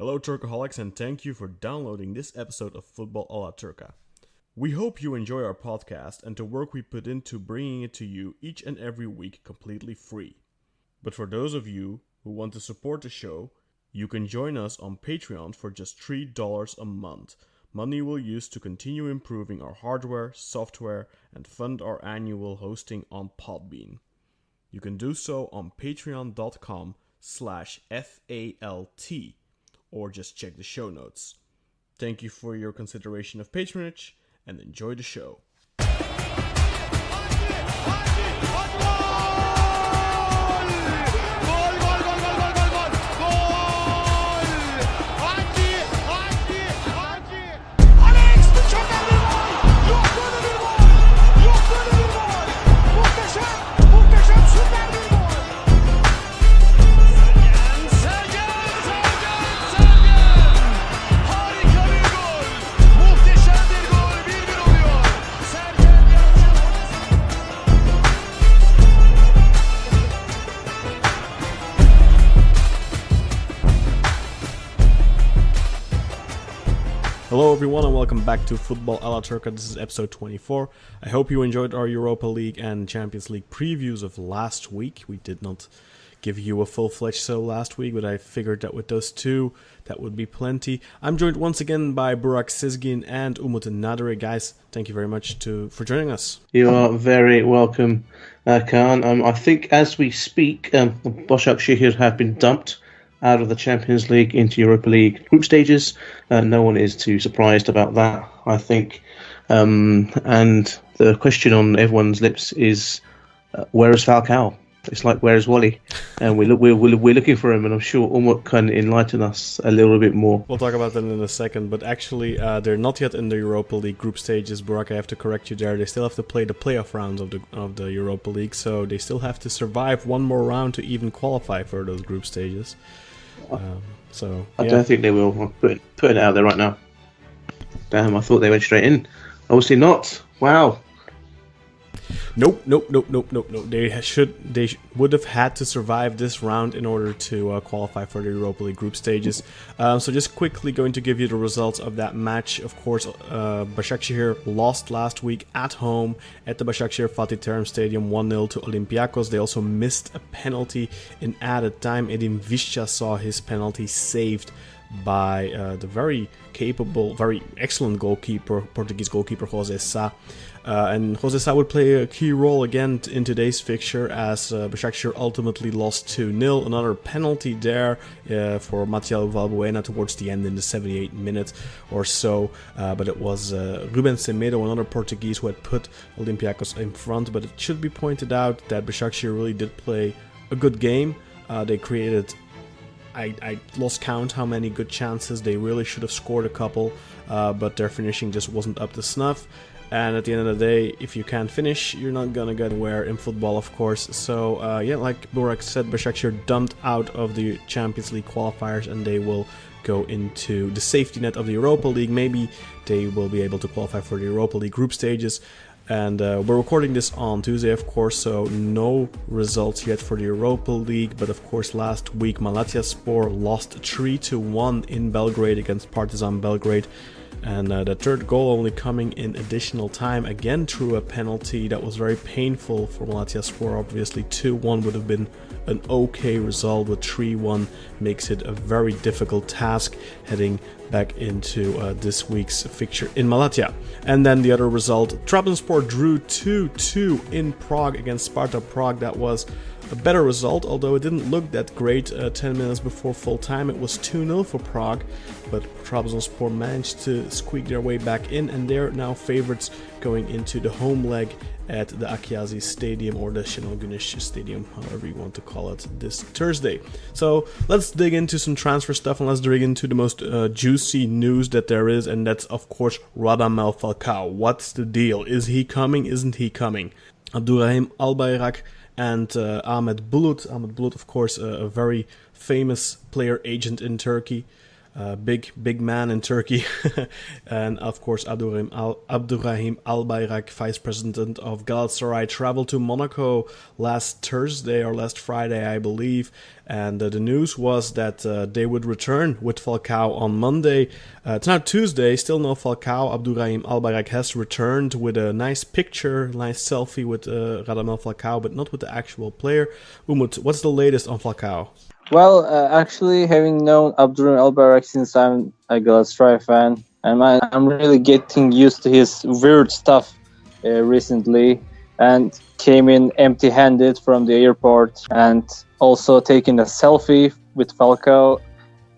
Hello Turcaholics, and thank you for downloading this episode of Football a la Turca. We hope you enjoy our podcast and the work we put into bringing it to you each and every week completely free. But for those of you who want to support the show, you can join us on Patreon for just $3 a month. Money we'll use to continue improving our hardware, software, and fund our annual hosting on Podbean. You can do so on patreon.com/FALT or just check the show notes. Thank you for your consideration of patronage and enjoy the show. Hello everyone and welcome back to Football a la Turca. This is episode 24. I hope you enjoyed our Europa League and Champions League previews of last week. We did not give you a full-fledged show last week, but I figured that with those two, that would be plenty. I'm joined once again by Burak Sezgin and Umut and Nadere. Guys, thank you very much for joining us. You are very welcome, Kaan. I think as we speak, Basaksehir have been dumped out of the Champions League into Europa League group stages. No one is too surprised about that, I think. And the question on everyone's lips is, where is Falcao? It's like, where is Wally? And we're looking for him, and I'm sure Umut can enlighten us a little bit more. We'll talk about that in a second, but actually they're not yet in the Europa League group stages. Burak, I have to correct you there. They still have to play the playoff rounds of the Europa League, so they still have to survive one more round to even qualify for those group stages. I don't think they will. I'm putting it out there right now. Damn, I thought they went straight in. Obviously not. Wow. Nope. They would have had to survive this round in order to qualify for the Europa League group stages. So just quickly going to give you the results of that match. Of course, Basaksehir lost last week at home at the Basaksehir Fatih Terim Stadium 1-0 to Olympiacos. They also missed a penalty in added time. Edin Visca saw his penalty saved by the very capable, very excellent Portuguese goalkeeper José Sá. And José Sá would play a key role again in today's fixture as Basaksehir ultimately lost 2-0. Another penalty there for Mathias Valbuena towards the end in the 78th minute or so. But it was Ruben Semedo, another Portuguese, who had put Olympiacos in front. But it should be pointed out that Basaksehir really did play a good game. They created, I lost count how many good chances. They really should have scored a couple, but their finishing just wasn't up to snuff. And at the end of the day, if you can't finish, you're not gonna get anywhere in football, of course. So, like Burak said, Basaksehir dumped out of the Champions League qualifiers, and they will go into the safety net of the Europa League. Maybe they will be able to qualify for the Europa League group stages. And we're recording this on Tuesday, of course, so no results yet for the Europa League. But of course, last week Malatyaspor lost 3-1 in Belgrade against Partizan Belgrade. And the third goal only coming in additional time, again through a penalty. That was very painful for Malatyaspor. Obviously 2-1 would have been an okay result, but 3-1 makes it a very difficult task heading back into this week's fixture in Malatya. And then the other result, Trabzonspor drew 2-2 in Prague against Sparta Prague. That was a better result, although it didn't look that great. 10 minutes before full time, it was 2-0 for Prague, but Trabzonspor managed to squeak their way back in, and they're now favorites going into the home leg at the Akiazi Stadium, or the Şenol Güneş Stadium, however you want to call it, this Thursday. So let's dig into some transfer stuff, and let's dig into the most juicy news that there is, and that's of course Radamel Falcao. What's the deal? Is he coming? Isn't he coming? Abdurrahim Albayrak and Ahmet Bulut. Ahmet Bulut, of course, a very famous player agent in Turkey. big man in Turkey, and of course Abdurrahim Albayrak, vice president of Galatasaray, traveled to Monaco last Thursday or last Friday, I believe, and the news was that they would return with Falcao on Monday. It's now Tuesday, still no Falcao. Abdurrahim Albayrak has returned with a nice picture, nice selfie with Radamel Falcao, but not with the actual player. Umut, what's the latest on Falcao? Well, actually, having known Abdurrahim Albayrak since I'm a Galatasaray fan, and I'm really getting used to his weird stuff recently, and came in empty-handed from the airport, and also taking a selfie with Falcao,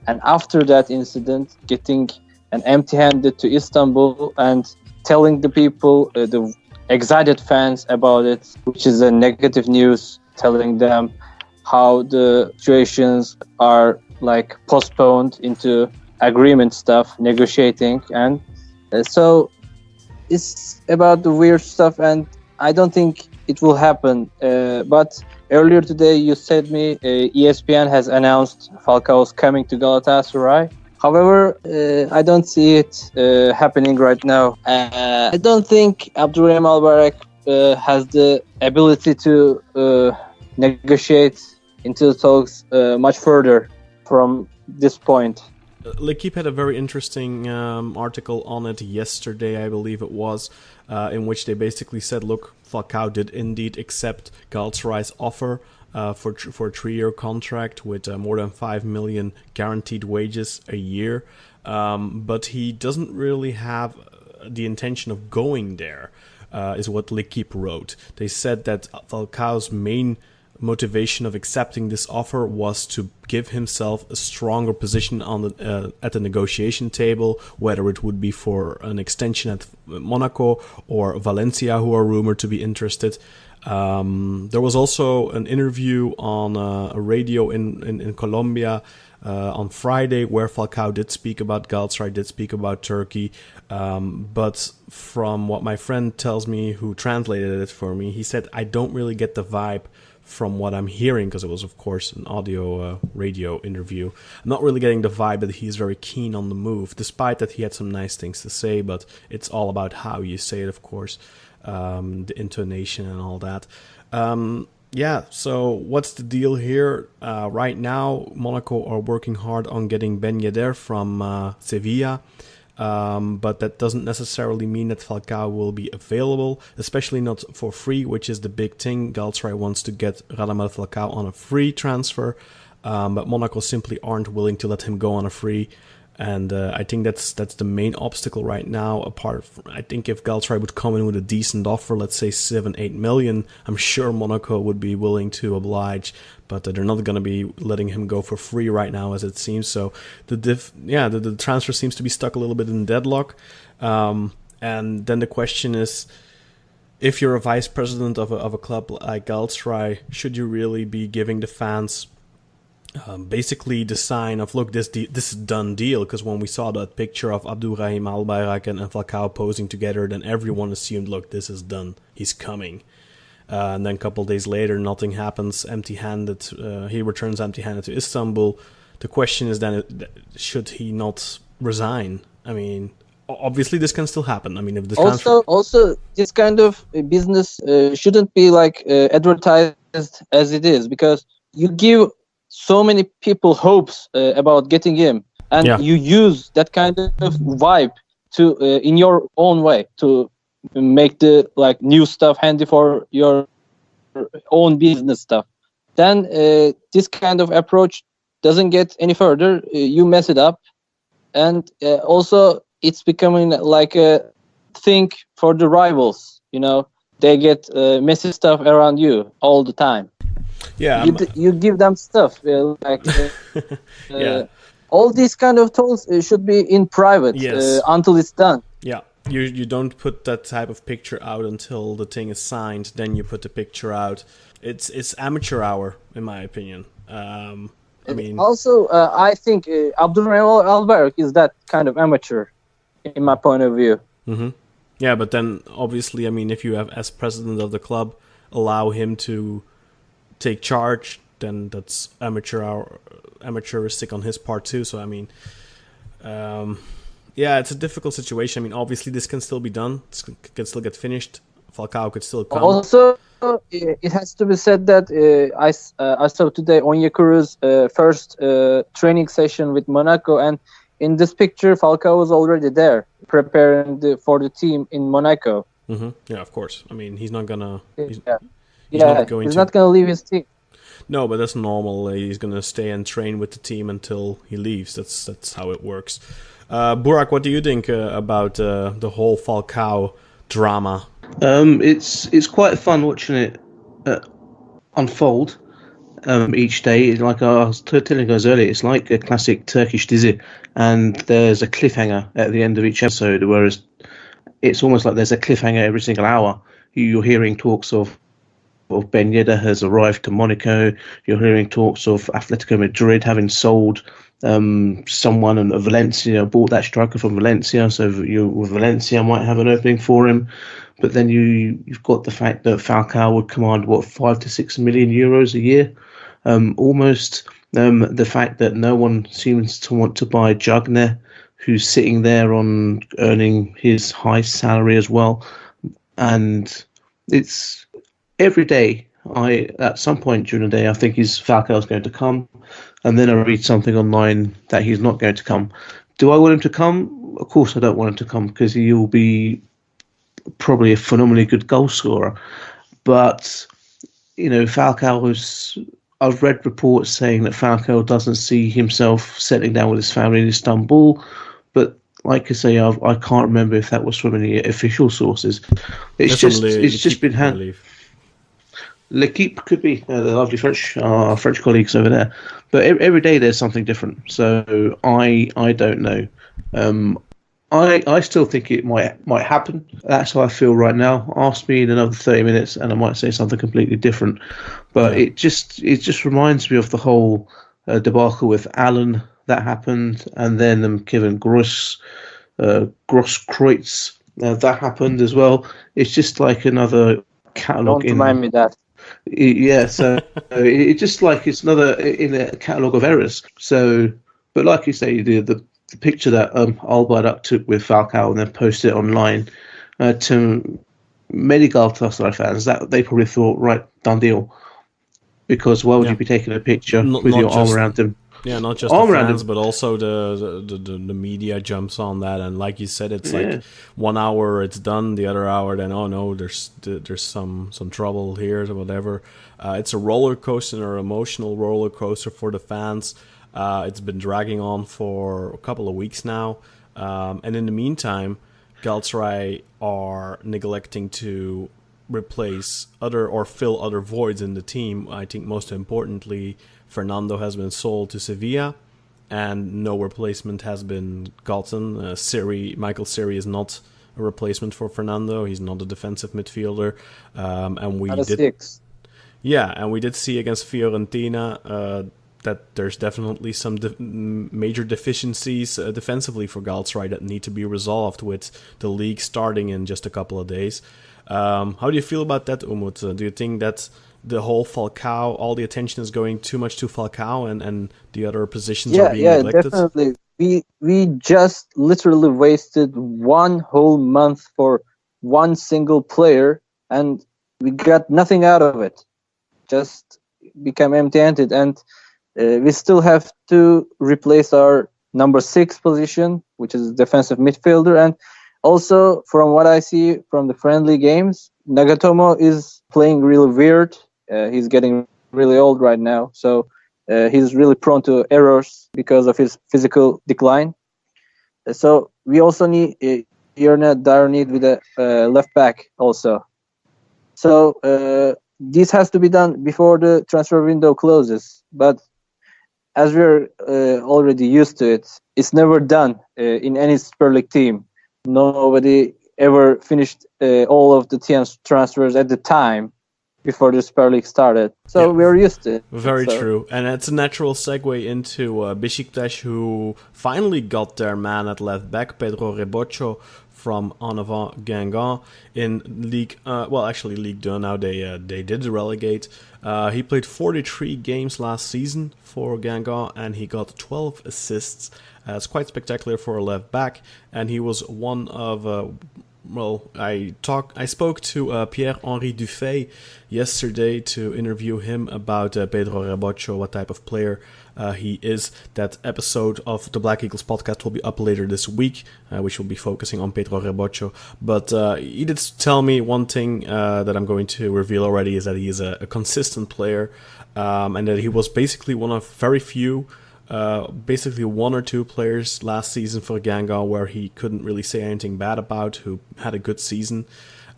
and after that incident, getting an empty-handed to Istanbul and telling the people, the excited fans about it, which is a negative news, telling them how the situations are like postponed into agreement stuff, negotiating, and so it's about the weird stuff, and I don't think it will happen. But earlier today you said me ESPN has announced Falcao's coming to Galatasaray. However, I don't see it happening right now. I don't think Abdurrahim Albayrak has the ability to negotiate into the talks much further from this point. L'Équipe had a very interesting article on it yesterday, I believe it was, in which they basically said, look, Falcao did indeed accept Galatasaray's offer for a 3-year contract with more than 5 million guaranteed wages a year, but he doesn't really have the intention of going there, is what L'Équipe wrote. They said that Falcao's main motivation of accepting this offer was to give himself a stronger position on the at the negotiation table, whether it would be for an extension at Monaco or Valencia, who are rumored to be interested. There was also an interview on a radio in Colombia on Friday where Falcao did speak about Galatasaray, did speak about Turkey, but from what my friend tells me, who translated it for me, he said, I don't really get the vibe from what I'm hearing, because it was, of course, an audio radio interview. I'm not really getting the vibe that he's very keen on the move, despite that he had some nice things to say, but it's all about how you say it, of course, the intonation and all that. Yeah, so what's the deal here? Right now, Monaco are working hard on getting Ben Yedder from Sevilla. But that doesn't necessarily mean that Falcao will be available, especially not for free, which is the big thing. Galatasaray wants to get Radamel Falcao on a free transfer, but Monaco simply aren't willing to let him go on a free. And I think that's the main obstacle right now. Apart from, I think if Galatasaray would come in with a decent offer, let's say 7-8 million, I'm sure Monaco would be willing to oblige. But they're not going to be letting him go for free right now, as it seems. So the transfer seems to be stuck a little bit in deadlock. And then the question is, if you're a vice president of a club like Galatasaray, should you really be giving the fans basically the sign of, look, this is a done deal? Because when we saw that picture of Abdurrahim Albayrak and Falcao posing together, then everyone assumed, look, this is done. He's coming. And then a couple of days later, nothing happens, empty-handed. He returns empty-handed to Istanbul. The question is then, should he not resign? I mean, obviously this can still happen. I mean, if this also this kind of business shouldn't be like advertised as it is, because you give so many people hopes about getting him, and you use that kind of vibe to in your own way to make the like new stuff handy for your own business stuff. Then this kind of approach doesn't get any further. You mess it up, and also it's becoming like a thing for the rivals. You know, they get messy stuff around you all the time. Yeah, you give them stuff like all these kind of talks should be in private until it's done. Yeah. You don't put that type of picture out until the thing is signed. Then you put the picture out. It's amateur hour, in my opinion. I mean, also I think Abdurrahim Albayrak is that kind of amateur, in my point of view. Mm-hmm. Yeah, but then obviously, I mean, if you have, as president of the club, allow him to take charge, then that's amateuristic on his part too. So I mean, Yeah, it's a difficult situation. I mean, obviously this can still be done. This can still get finished. Falcao could still come. Also, it has to be said that I saw today Onyekuru's first training session with Monaco, and in this picture, Falcao was already there preparing for the team in Monaco. Mm-hmm. Yeah, of course. I mean, he's not gonna. He's not gonna leave his team. No, but that's normal. He's gonna stay and train with the team until he leaves. That's how it works. Burak, what do you think about the whole Falcao drama? It's quite fun watching it unfold each day. Like I was telling you guys earlier, it's like a classic Turkish dizi, and there's a cliffhanger at the end of each episode, whereas it's almost like there's a cliffhanger every single hour. You're hearing talks of Ben Yedder has arrived to Monaco. You're hearing talks of Atletico Madrid having sold someone, and Valencia bought that striker from Valencia, so Valencia might have an opening for him. But then you've got the fact that Falcao would command 5 to 6 million euros a year, almost. The fact that no one seems to want to buy Jugner, who's sitting there on earning his high salary as well, and it's every day. At some point during the day, I think Falcao's going to come, and then I read something online that he's not going to come. Do I want him to come? Of course, I don't want him to come, because he'll be probably a phenomenally good goal scorer. But Falcao I've read reports saying that Falcao doesn't see himself settling down with his family in Istanbul, but like I say, I can't remember if that was from any official sources. It's just been handled. L'Equipe could be the lovely French colleagues over there, but every day there's something different. So I don't know. I still think it might happen. That's how I feel right now. Ask me in another 30 minutes, and I might say something completely different. But it just reminds me of the whole debacle with Allen that happened, and then Kevin Grosskreutz that happened as well. It's just like another catalogue. Don't remind me that. Yeah, so it's just like it's another in a catalogue of errors. So, but like you say, the picture that Al Bayrak took with Falcao and then posted it online, to many Galatasaray fans, that they probably thought, right, done deal. Because why would you be taking a picture with your arm around him? Yeah, not just the fans, but also the media jumps on that, and like you said, it's like 1 hour it's done, the other hour then there's some trouble here or whatever. It's a roller coaster, an emotional roller coaster for the fans. It's been dragging on for a couple of weeks now, and in the meantime, Galatasaray are neglecting to replace fill other voids in the team. I think most importantly, Fernando has been sold to Sevilla, and no replacement has been gotten. Michael Siri is not a replacement for Fernando. He's not a defensive midfielder, and we did see against Fiorentina that there's definitely some major deficiencies defensively for Galatasaray that need to be resolved with the league starting in just a couple of days. How do you feel about that, Umut? Do you think that the whole Falcao, all the attention is going too much to Falcao, and the other positions are being neglected? Yeah, definitely. We just literally wasted 1 whole month for one single player, and we got nothing out of it. Just become empty-handed, and we still have to replace our number 6 position, which is defensive midfielder, and also from what I see from the friendly games, Nagatomo is playing really weird. He's getting really old right now, so he's really prone to errors because of his physical decline. So we also need dire need with a left back also. So this has to be done before the transfer window closes. But as we're already used to it, it's never done in any Super League team. Nobody ever finished all of the team's transfers at the time. before the Super League started. So Yeah. we're used to it. Very So- true. And it's a natural segue into Besiktas, who finally got their man at left back, Pedro Rebocho, from En Avant Guingamp in League... League 2. Now they did relegate. He played 43 games last season for Guingamp, and he got 12 assists. It's quite spectacular for a left back, and he was one of... I spoke to Pierre-Henri Dufay yesterday to interview him about Pedro Rebocho, what type of player he is. That episode of the Black Eagles podcast will be up later this week, which will be focusing on Pedro Rebocho. But he did tell me one thing that I'm going to reveal already, is that he is a consistent player, and that he was basically one of very few basically one or two players last season for Guingamp where he couldn't really say anything bad about, who had a good season.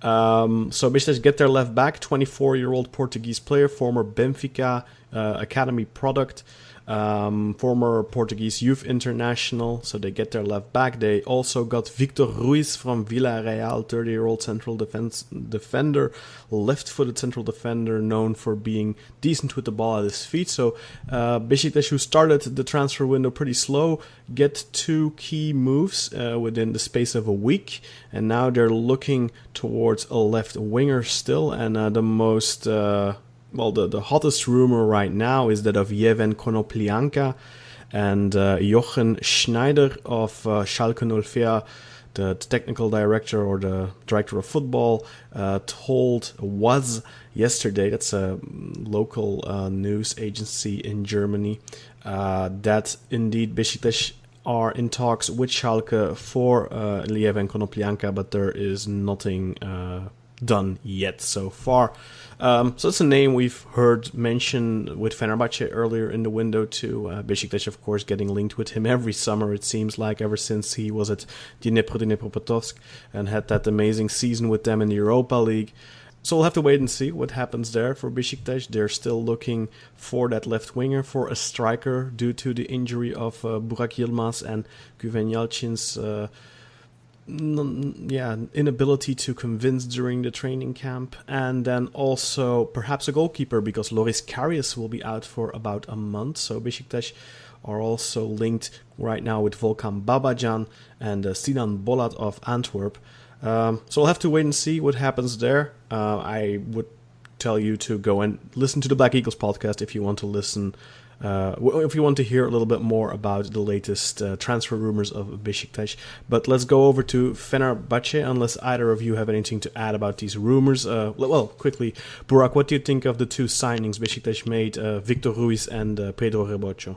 So Besiktas get their left back, 24-year-old Portuguese player, former Benfica academy product, former Portuguese youth international. So they get their left back. They also got Victor Ruiz from Villarreal, 30-year-old central defender, left-footed central defender, known for being decent with the ball at his feet. So Besiktas, who started the transfer window pretty slow, get two key moves within the space of a week, and now they're looking towards a left winger still. And the most the hottest rumor right now is that of Yeven Konoplyanka and Jochen Schneider of Schalke 04. The technical director, or the director of football, was yesterday, that's a local news agency in Germany, that indeed Besiktas are in talks with Schalke for Yeven Konoplyanka, but there is nothing done yet so far. So it's a name we've heard mentioned with Fenerbahçe earlier in the window too. Besiktas, of course, getting linked with him every summer, it seems like, ever since he was at Dnipropetrovsk and had that amazing season with them in the Europa League. So we'll have to wait and see what happens there for Besiktas. They're still looking for that left winger, for a striker, due to the injury of Burak Yilmaz and Güven Yalçın's inability to convince during the training camp, and then also perhaps a goalkeeper, because Loris Karius will be out for about a month. So Besiktas are also linked right now with Volkan Babacan and Sinan Bolat of Antwerp. So we'll have to wait and see what happens there. I would tell you to go and listen to the Black Eagles podcast if you want to listen. If you want to hear a little bit more about the latest transfer rumors of Besiktas. But let's go over to Fenerbahçe, unless either of you have anything to add about these rumors. Quickly, Burak, what do you think of the two signings Besiktas made, Victor Ruiz and Pedro Rebocho?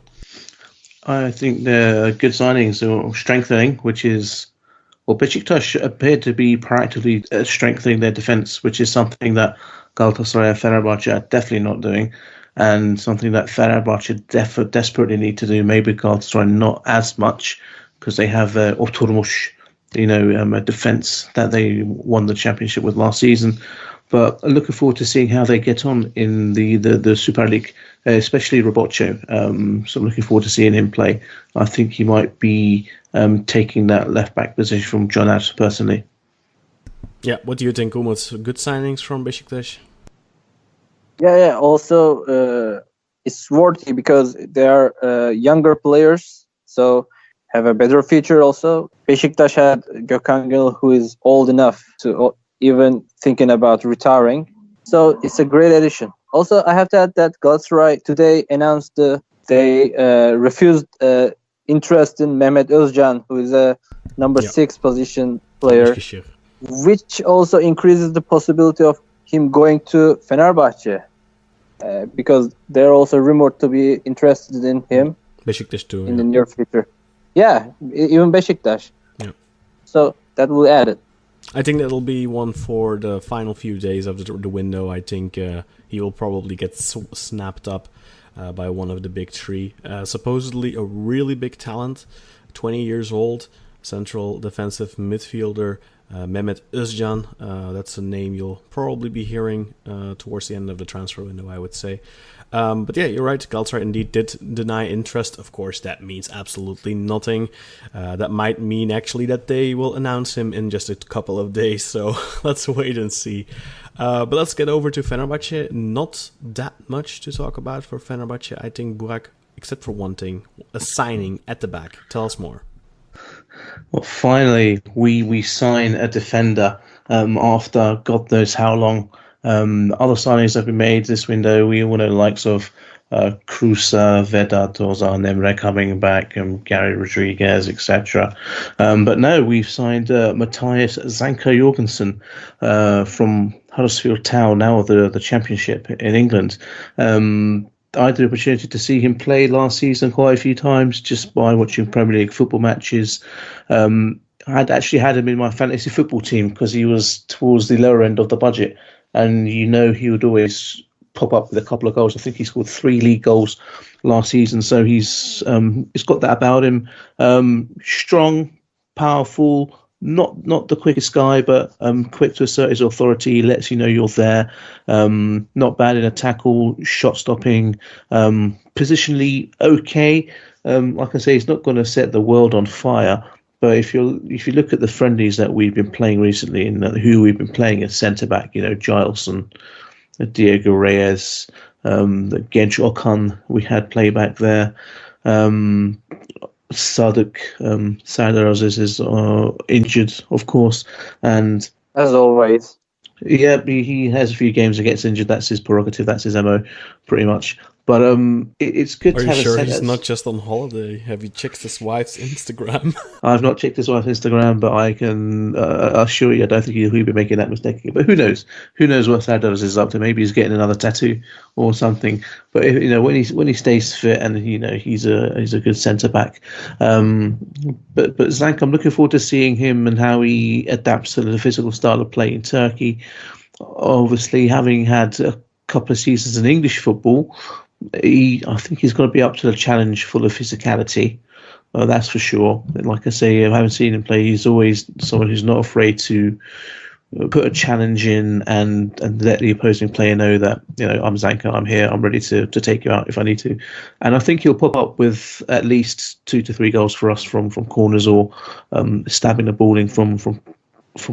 I think they're good signings, or strengthening, which is... Well, Besiktas appeared to be proactively strengthening their defence, which is something that Galatasaray and Fenerbahçe are definitely not doing, and something that Fenerbahçe desperately need to do. Maybe Galatasaray not as much, because they have Oturmuş, a defence that they won the championship with last season. But I'm looking forward to seeing how they get on in the Super League, especially Rebocho. So I'm looking forward to seeing him play. I think he might be taking that left-back position from John Ash, personally. Yeah, what do you think, Umut? Good signings from Besiktas? Yeah. Also, it's worthy because they are younger players, so have a better future also. Besiktas had Gökhan Gönül, who is old enough to even thinking about retiring. So it's a great addition. Also, I have to add that Galatasaray today announced they refused interest in Mehmet Özcan, who is a number 6 position player, which also increases the possibility of him going to Fenerbahçe, because they're also rumored to be interested in him. Besiktas too. In the near future. Yeah, even Besiktas. Yeah. So that will add it. I think that'll be one for the final few days of the window. I think he will probably get snapped up by one of the big three. Supposedly a really big talent, 20 years old, central defensive midfielder, Mehmet Özcan. That's a name you'll probably be hearing towards the end of the transfer window, I would say. But yeah, you're right. Galatasaray indeed did deny interest. Of course, that means absolutely nothing. That might mean actually that they will announce him in just a couple of days. So let's wait and see. But let's get over to Fenerbahçe. Not that much to talk about for Fenerbahçe, I think, Burak, except for one thing, a signing at the back. Tell us more. Well, finally, we sign a defender after God knows how long. Other signings have been made this window. We all know the likes of Krusa, Vedat, Ozan, Emre coming back, Gary Rodriguez, etc. But no, we've signed Mathias Jorgensen from Huddersfield Town, now the Championship in England. I had the opportunity to see him play last season quite a few times just by watching Premier League football matches. I'd actually had him in my fantasy football team because he was towards the lower end of the budget. And he would always pop up with a couple of goals. I think he scored 3 league goals last season. So he's got that about him. Strong, powerful, not the quickest guy, but quick to assert his authority. Lets you know you're there. Not bad in a tackle, shot stopping, positionally okay. Like I say, he's not going to set the world on fire. But if you look at the friendlies that we've been playing recently and who we've been playing as centre back, Giles and Diego Reyes, the Genç Okan we had play back there. Serdar Aziz is injured, of course, and as always. Yeah, he has a few games that gets injured. That's his prerogative. That's his MO, pretty much. But it's good to have a Are you sure he's not just on holiday? Have you checked his wife's Instagram? I've not checked his wife's Instagram, but I can assure you I don't think he'll be making that mistake. But who knows? Who knows what Serdar is up to? Maybe he's getting another tattoo or something. But when he stays fit and he's a good centre back. But Zanka, I'm looking forward to seeing him and how he adapts to the physical style of play in Turkey. Obviously, having had a couple of seasons in English football, I think he's going to be up to the challenge full of physicality. That's for sure. Like I say, I haven't seen him play. He's always someone who's not afraid to put a challenge in and let the opposing player know that, I'm Zanka, I'm here, I'm ready to take you out if I need to. And I think he'll pop up with at least 2 to 3 goals for us from corners or stabbing the ball in from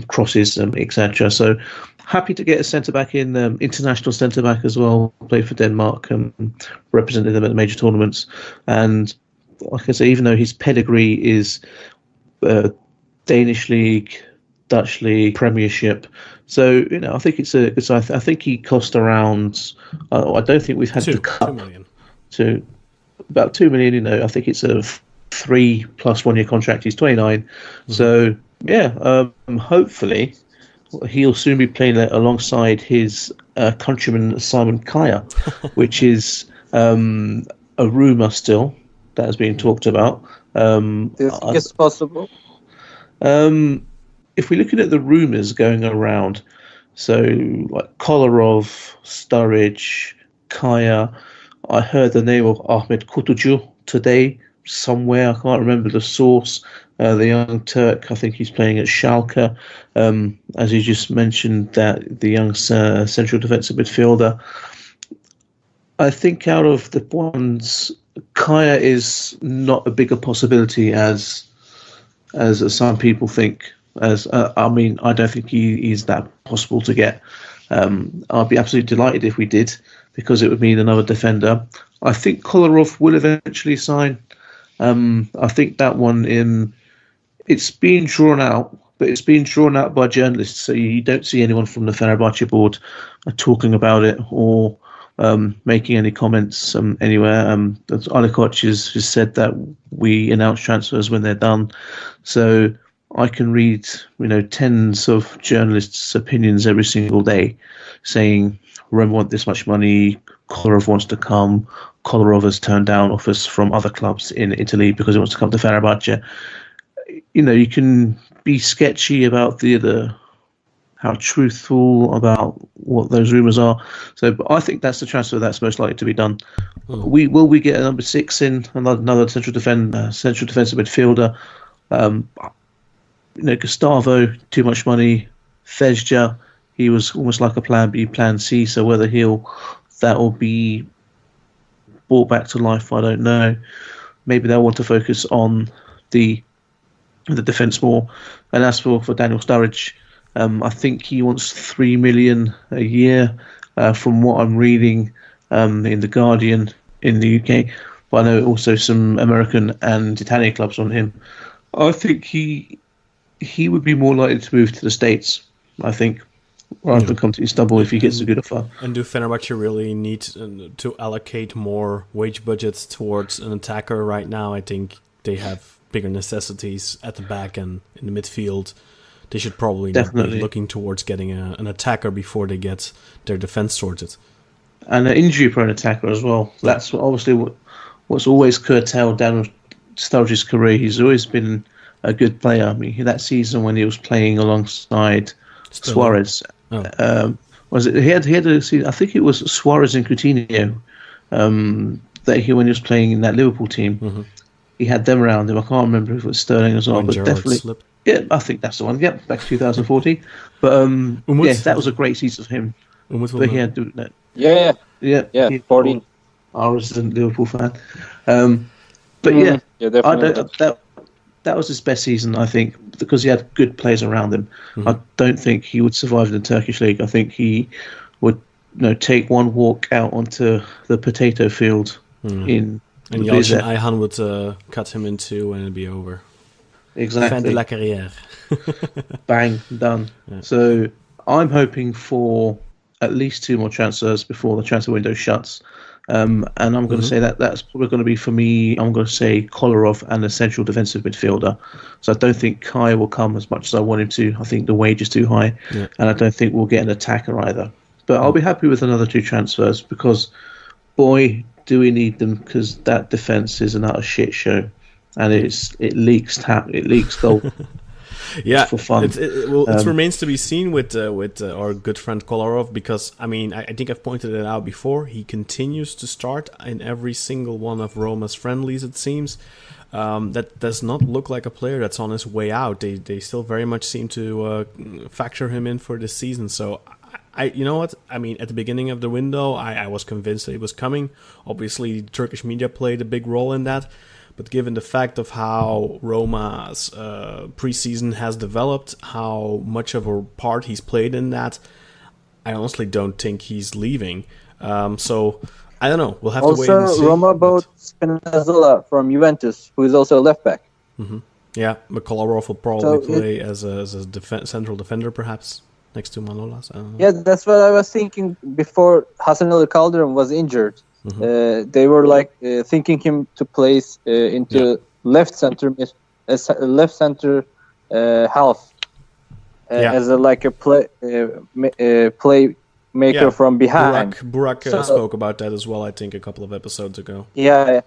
crosses, etc. So happy to get a centre-back in, international centre-back as well, played for Denmark, represented them at the major tournaments. And like I say, even though his pedigree is Danish League, Dutch League, Premiership, so I think it's a good side. I think he cost around. I don't think we've had to cut 2 million. To about 2 million. I think it's a 3 plus 1 year contract. He's 29, so yeah. Hopefully, he'll soon be playing alongside his countryman Simon Kaya, which is a rumour still that has been talked about. It's possible. If we're looking at the rumours going around, so like Kolarov, Sturridge, Kaya, I heard the name of Ahmet Kutucu today somewhere. I can't remember the source. The young Turk, I think he's playing at Schalke. As you just mentioned, that the young central defensive midfielder. I think out of the ones, Kaya is not a bigger possibility as some people think. I don't think he's that possible to get. I'd be absolutely delighted if we did, because it would mean another defender. I think Kolarov will eventually sign. I think that one it's being drawn out, but it's being drawn out by journalists, so you don't see anyone from the Fenerbahçe board talking about it or making any comments anywhere. Ali Koç has said that we announce transfers when they're done, so I can read tens of journalists' opinions every single day saying Roma want this much money, Kolarov wants to come, Kolarov has turned down offers from other clubs in Italy because he wants to come to Fenerbahçe. You can be sketchy about how truthful about what those rumours are. So, but I think that's the transfer that's most likely to be done. Will we get a number 6 in, another central defensive midfielder? Gustavo, too much money. Fejca, he was almost like a plan B, plan C. So whether that will be brought back to life, I don't know. Maybe they'll want to focus on the defence more. And as for Daniel Sturridge, I think he wants 3 million a year, from what I'm reading in the Guardian in the UK. But I know also some American and Italian clubs on him. I think he would be more likely to move to the States, I think, rather than come to Istanbul if he gets a good offer. And do Fenerbahçe really need to allocate more wage budgets towards an attacker right now? I think they have bigger necessities at the back and in the midfield. They should probably not be looking towards getting an attacker before they get their defense sorted. And an injury-prone attacker as well. That's obviously what's always curtailed Daniel Sturridge's career. He's always been a good player. I mean, that season when he was playing alongside Suarez, was it? He had a season, I think it was Suarez and Coutinho. That when he was playing in that Liverpool team, he had them around him. I can't remember if it was Sterling as well, but definitely. Slipped. Yeah, I think that's the one. Yep, back to 2014. But yeah, that was a great season for him. But he had that. Yeah. 14. I was a Liverpool fan. But yeah, that was his best season, I think, because he had good players around him. I don't think he would survive in the Turkish league. I think he would, take one walk out onto the potato field in. And Yalcin Ayhan would cut him in two and it'd be over. Exactly. Fin de la carrière. Bang, done. Yeah. So I'm hoping for at least 2 more transfers before the transfer window shuts. And I'm going to say that's probably going to be, for me, I'm going to say Kolarov and a central defensive midfielder. So I don't think Kai will come as much as I want him to. I think the wage is too high. Yeah. And I don't think we'll get an attacker either. But I'll be happy with another 2 transfers because, boy, do we need them, because that defence is an utter shit show. And it leaks goal. Yeah, for fun. It remains to be seen with our good friend Kolarov, because I mean I think I've pointed it out before. He continues to start in every single one of Roma's friendlies. It seems that does not look like a player that's on his way out. They still very much seem to factor him in for this season. So you know what? I mean, at the beginning of the window, I was convinced that he was coming. Obviously, Turkish media played a big role in that. But given the fact of how Roma's preseason has developed, how much of a part he's played in that, I honestly don't think he's leaving. So, I don't know. We'll have to wait and see. Also, Roma bought Spinazzola from Juventus, who is also a left back. Yeah, but Kolarov will probably play as a central defender, perhaps, next to Manolas. I don't know. Yeah, that's what I was thinking before Hasan Ali Calderon was injured. They were thinking him to place into left center half as a playmaker from behind. Burak spoke about that as well, I think, a couple of episodes ago. Yeah.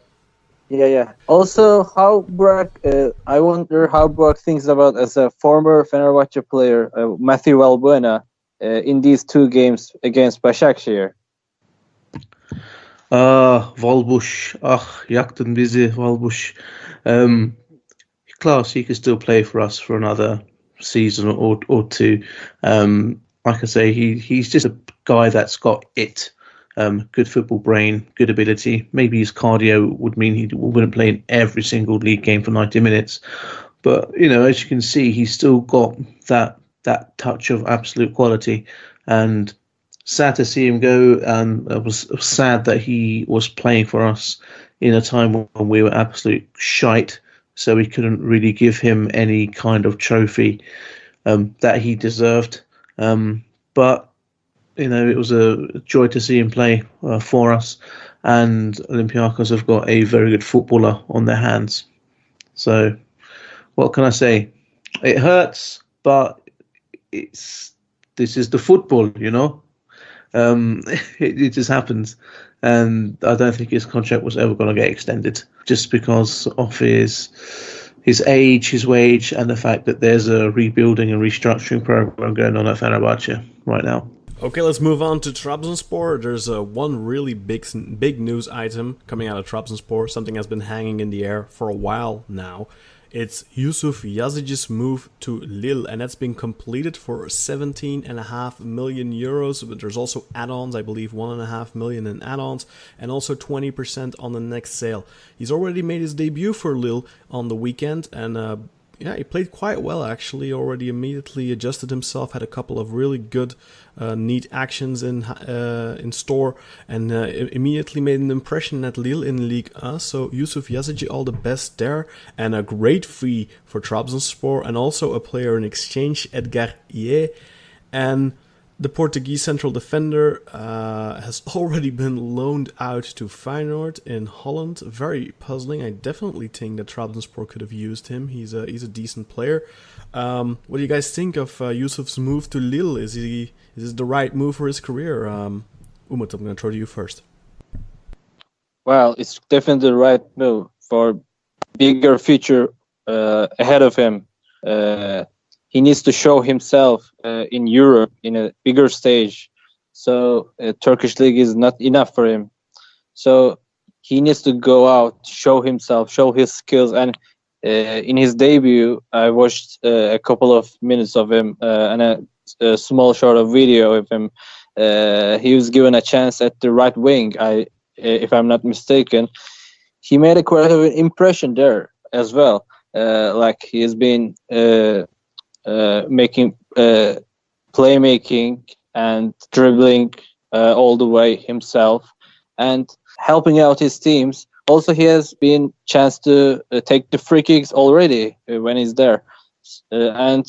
Also, I wonder how Burak thinks about, as a former Fenerbahçe player, Matthew Valbuena in these 2 games against Basaksehir. Volbush. Yaktın bizi Volbush. Class, he could still play for us for another season or 2. Like I say, he's just a guy that's got it. Good football brain, good ability. Maybe his cardio would mean he wouldn't play in every single league game for 90 minutes. But, as you can see, he's still got that touch of absolute quality. And sad to see him go, and it was sad that he was playing for us in a time when we were absolute shite, so we couldn't really give him any kind of trophy that he deserved. But, it was a joy to see him play for us, and Olympiacos have got a very good footballer on their hands. So, what can I say? It hurts, but this is the football, It just happens, and I don't think his contract was ever going to get extended, just because of his age, his wage, and the fact that there's a rebuilding and restructuring program going on at Fenerbahçe right now. Okay, let's move on to Trabzonspor. There's one really big news item coming out of Trabzonspor, something that's been hanging in the air for a while now. It's Yusuf Yazici's move to Lille, and that's been completed for 17.5 million euros. But there's also add-ons, I believe 1.5 million in add-ons, and also 20% on the next sale. He's already made his debut for Lille on the weekend, and he played quite well actually. Already immediately adjusted himself, had a couple of really good, neat actions in store, and immediately made an impression at Lille in Ligue 1. So Yusuf Yazici, all the best there, and a great fee for Trabzonspor, and also a player in exchange, Edgar Ye, and the Portuguese central defender has already been loaned out to Feyenoord in Holland. Very puzzling. I definitely think that Trabzonspor could have used him. He's a decent player. What do you guys think of Yusuf's move to Lille? Is this the right move for his career? Umut, I'm going to throw to you first. Well, it's definitely the right move for bigger future ahead of him. He needs to show himself in Europe in a bigger stage. So Turkish league is not enough for him. So he needs to go out, show himself, show his skills. And in his debut, I watched a couple of minutes of him and a small short of video of him. He was given a chance at the right wing, if I'm not mistaken. He made a quite of an impression there as well. Like he has been making playmaking and dribbling all the way himself and helping out his teams. Also, he has been chance to take the free kicks already when he's there, and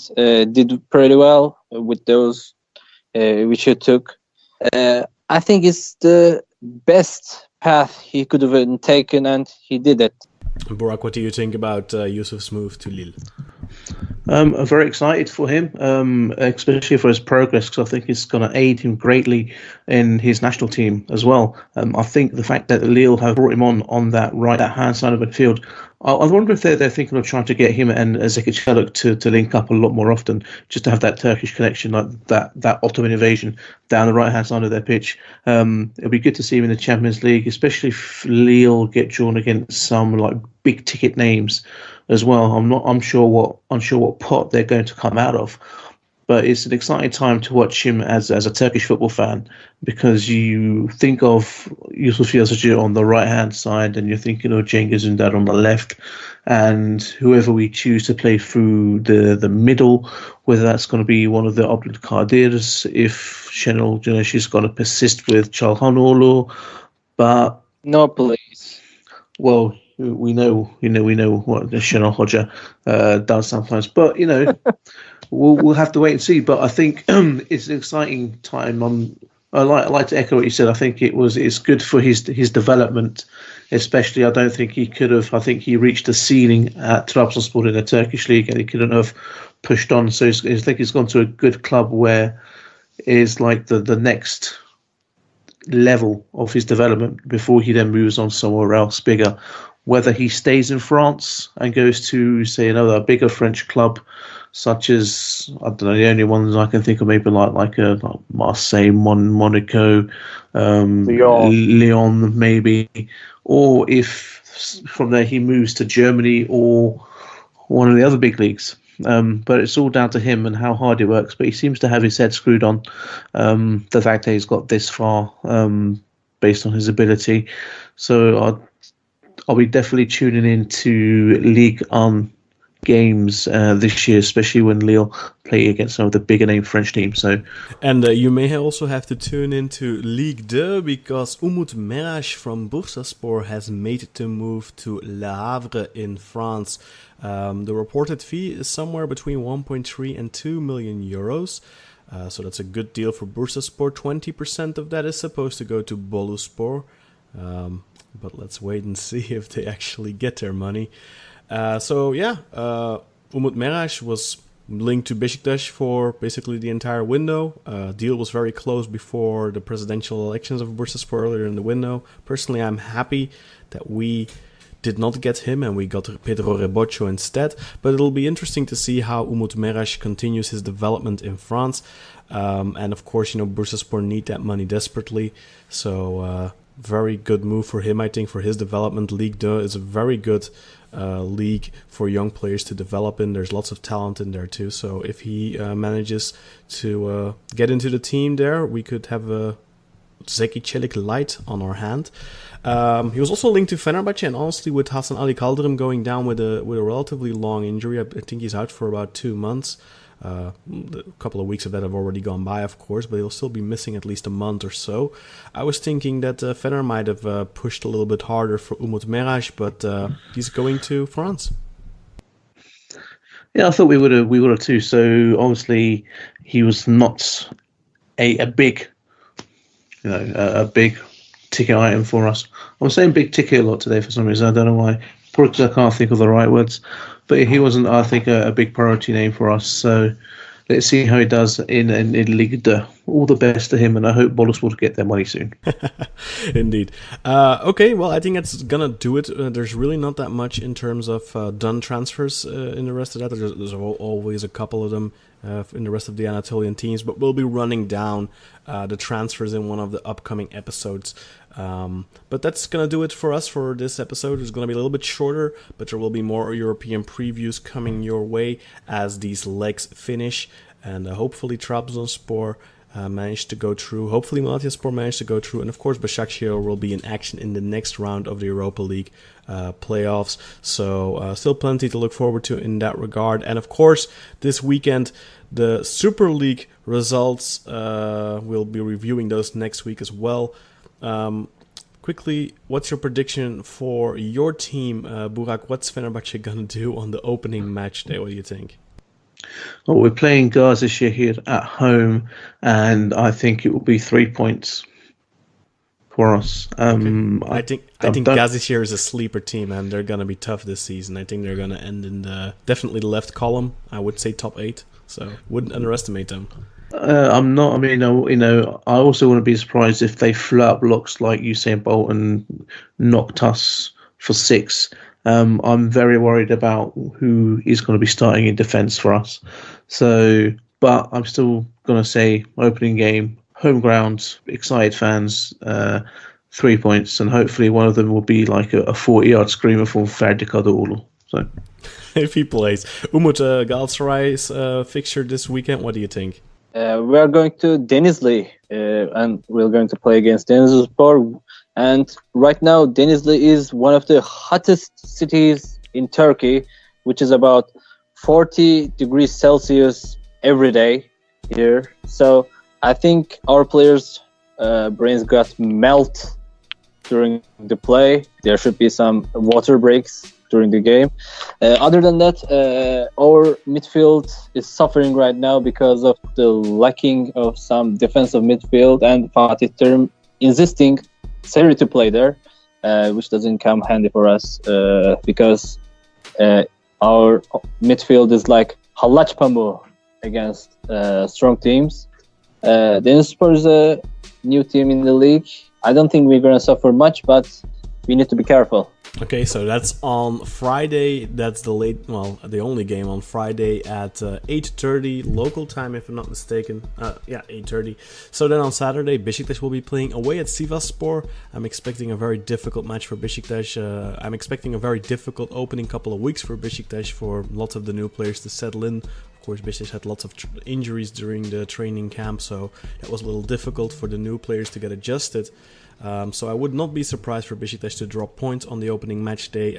did pretty well with those which he took. I think it's the best path he could have taken, and he did it. Burak, what do you think about Yusuf's move to Lille? I'm very excited for him, especially for his progress, because I think it's going to aid him greatly in his national team as well. I think the fact that Lille have brought him on that right-hand side of the field, I wonder if they're thinking of trying to get him and Zekic to link up a lot more often, just to have that Turkish connection, like that Ottoman invasion down the right-hand side of their pitch. It'll be good to see him in the Champions League, especially if Lille get drawn against some like big-ticket names as well. I'm not unsure what pot they're going to come out of, but it's an exciting time to watch him as a Turkish football fan, because you think of Yusuf Yazici on the right hand side and you're thinking of Cengiz Ünder on the left, and whoever we choose to play through the middle, whether that's going to be one of the Abdul Kadirs, if Şenol Güneş is going to persist with Çalhanoğlu, but no, please. Well, we know what the Şenol Hoca does sometimes, but we'll have to wait and see. But I think it's an exciting time. I like to echo what you said. I think it's good for his development, especially. I don't think he could have. I think he reached the ceiling at Trabzonspor in the Turkish league, and he couldn't have pushed on. So I think he's gone to a good club where is like the next level of his development before he then moves on somewhere else bigger. Whether he stays in France and goes to, say, another bigger French club, such as, I don't know, the only ones I can think of, maybe like Marseille, Monaco, Lyon, maybe, or if from there he moves to Germany or one of the other big leagues. But it's all down to him and how hard he works. But he seems to have his head screwed on. The fact that he's got this far based on his ability. So I'll be definitely tuning in to Ligue 1 games this year, especially when Lille play against some of the bigger name French teams. And you may also have to tune into Ligue 2, because Umut Meraş from Bursaspor has made the move to Le Havre in France. The reported fee is somewhere between 1.3 and 2 million euros. So that's a good deal for Bursaspor. 20% of that is supposed to go to Boluspor. But let's wait and see if they actually get their money. Umut Meraş was linked to Besiktas for basically the entire window. Deal was very close before the presidential elections of Bursaspor earlier in the window. Personally, I'm happy that we did not get him and we got Pedro Rebocho instead. But it'll be interesting to see how Umut Meraş continues his development in France. And of course, Bursaspor need that money desperately. So very good move for him, I think, for his development. Ligue 2 is a very good league for young players to develop in. There's lots of talent in there too. So if he manages to get into the team there, we could have a Zeki Çelik light on our hand. He was also linked to Fenerbahçe, and honestly, with Hasan Ali Kaldırım going down with a relatively long injury, I think he's out for about 2 months. A couple of weeks of that have already gone by, of course, but he'll still be missing at least a month or so. I was thinking that Fener might have pushed a little bit harder for Umut Meraş, but he's going to France. Yeah, I thought we would have too. So obviously, he was not a big, a big ticket item for us. I'm saying big ticket a lot today for some reason. I don't know why. Probably because I can't think of the right words. But he wasn't, I think, a big priority name for us. So let's see how he does in Ligue 2. All the best to him, and I hope Boluspor get their money soon. Indeed. Okay, well, I think that's going to do it. There's really not that much in terms of done transfers in the rest of that. There's always a couple of them in the rest of the Anatolian teams, but we'll be running down the transfers in one of the upcoming episodes. But that's going to do it for us for this episode. It's going to be a little bit shorter, but there will be more European previews coming your way as these legs finish. And hopefully Trabzonspor managed to go through. Hopefully Malatyaspor managed to go through. And of course Basaksehir will be in action in the next round of the Europa League playoffs. So still plenty to look forward to in that regard. And of course this weekend the Super League results, we'll be reviewing those next week as well. Quickly, what's your prediction for your team, Burak? What's Fenerbahçe going to do on the opening match day? What do you think? Well, we're playing Basaksehir at home, and I think it will be 3 points for us. Okay. I think Basaksehir is a sleeper team, and they're going to be tough this season. I think they're going to end in definitely the left column. I would say top 8, so wouldn't underestimate them. I'm not. I mean, I also wouldn't be surprised if they flew up blocks like Usain Bolt and knocked us for 6. I'm very worried about who is going to be starting in defence for us. So, but I'm still going to say opening game, home ground, excited fans, 3 points, and hopefully one of them will be like a 40-yard screamer from Ferdi Kadıoğlu. So, if he plays, Umut, Galatasaray's fixture this weekend. What do you think? We are going to Denizli, and we're going to play against Denizlispor. And right now, Denizli is one of the hottest cities in Turkey, which is about 40 degrees Celsius every day here. So I think our players' brains got melt during the play. There should be some water breaks during the game. Other than that, our midfield is suffering right now because of the lacking of some defensive midfield, and Fatih Terim insisting Seri to play there, which doesn't come handy for us because our midfield is like halaç pamuğu against strong teams. Denizlispor is a new team in the league. I don't think we're going to suffer much, but we need to be careful. Okay, so that's on Friday. That's the only game on Friday at 8:30 local time, if I'm not mistaken. 8:30. So then on Saturday, Besiktas will be playing away at Sivasspor. I'm expecting a very difficult match for Besiktas. I'm expecting a very difficult opening couple of weeks for Besiktas, for lots of the new players to settle in. Of course, Besiktas had lots of injuries during the training camp, so it was a little difficult for the new players to get adjusted. So I would not be surprised for Besiktas to drop points on the opening match day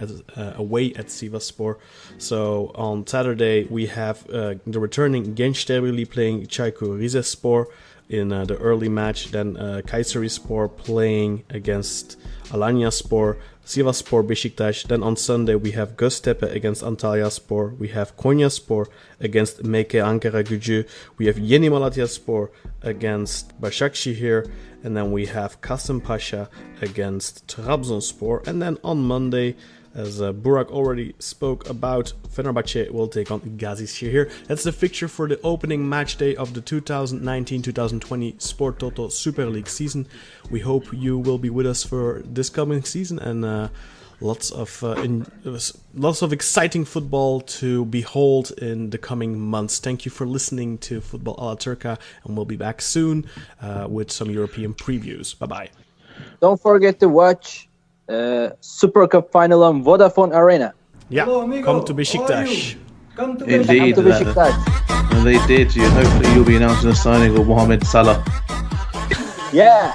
away at Sivasspor. So on Saturday we have the returning Gençlerbirliği playing Çaykur Rizespor in the early match. Then Kayserispor playing against Alanyaspor, Sivasspor, Besiktas. Then on Sunday we have Göztepe against Antalyaspor. We have Konyaspor against MK Ankaragücü. We have Yeni Malatyaspor against Basaksehir. And then we have Kasımpaşa against Trabzonspor. And then on Monday, as Burak already spoke about, Fenerbahçe will take on Basaksehir. That's the fixture for the opening match day of the 2019-2020 Sport Toto Super League season. We hope you will be with us for this coming season, and lots of exciting football to behold in the coming months. Thank you for listening to Football a la Turca, and we'll be back soon with some European previews. Bye-bye. Don't forget to watch Super Cup final on Vodafone Arena. Yeah, hello, come to Besiktas. Indeed, come to Besiktas. And they did. Hopefully you'll be announcing the signing of Mohamed Salah. Yeah.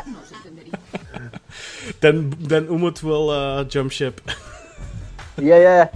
then Umut will jump ship. Yeah.